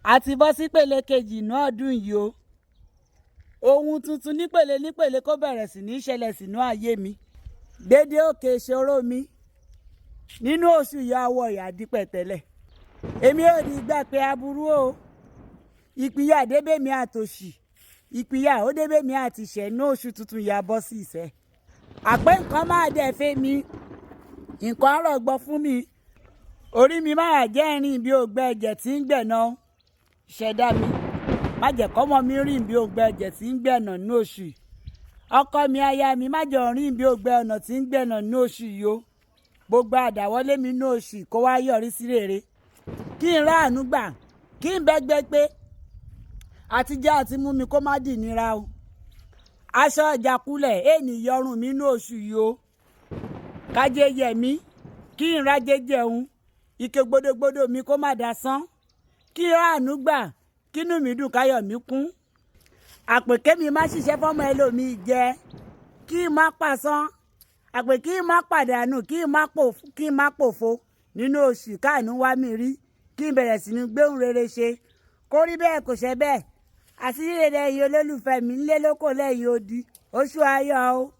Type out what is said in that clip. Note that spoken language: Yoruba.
a ti bọ́ sí pèlè kejì inú ọdún yìí o. Ohun tuntun nípele nípele kó bẹ̀rẹ̀ sí ní ṣẹlẹ̀ sínú ayé mi. Dédé òkè ìṣòro mi nínú oṣù yìí àwọ̀ ìyàdí pẹ̀tẹ́lẹ̀. Èmi ò ní gbà pé aburú o. Ìpínyà débèmí àtòṣì. Ìpínyà ó débèmí àtìṣẹ́ ní oṣù tuntun yà bọ́ sí ìṣẹ́. Àpé nǹkan máa dẹ̀ fẹ́ mi. Nǹkan àrọ̀ gbọ́ fún mi. Orí mi máa jẹ́ ìrìn bí ògbẹ́ ẹ̀jẹ̀ tí ń gbẹ̀nà. Ìṣẹ̀dá mi má jẹ́ kọ́mọ mi rìn bí ògbẹ́ ẹ̀jẹ̀ tí ń gbẹ̀nà ní oṣù yìí. Ọkọ mi aya mi má jẹ́ rìn bí ògbẹ́ ọ̀nà tí ń gbẹ̀nà ní oṣù yìí o. Gbogbo àdáwọ́lé mi ní oṣù yìí kó wá yọrí sí rere. Kí n ráàánú gbà, kí n bẹ́gbẹ́ pé àtijọ́ àti mú mi kó má dì nira o. Aṣọ ìjàkulẹ̀ èèní yọrùn mi ní oṣù yìí o. Kájé yẹ mí, kí n rájé jẹun, ike gbódógbódó mi kó má dasán. Kí n ráàánú gbà, kínú mi dùn káyọ̀ mi kún. Àpèké mi má ṣiṣẹ́ fọ́mọ ẹlòmíì jẹ, kí n má pàṣán. Àpè kí n má pàdánù, kí n má pòfo nínú oṣù káànú wá mi rí, kí n bẹ̀rẹ̀ sí ní gbéhùn rere ṣe. Kó rí bẹ́ẹ̀ kò ṣe bẹ́ẹ̀. Àṣírí rere yìí olólùfẹ́ mi ńlé lóko lẹ́yìn odi. Oṣù ayọ̀ o.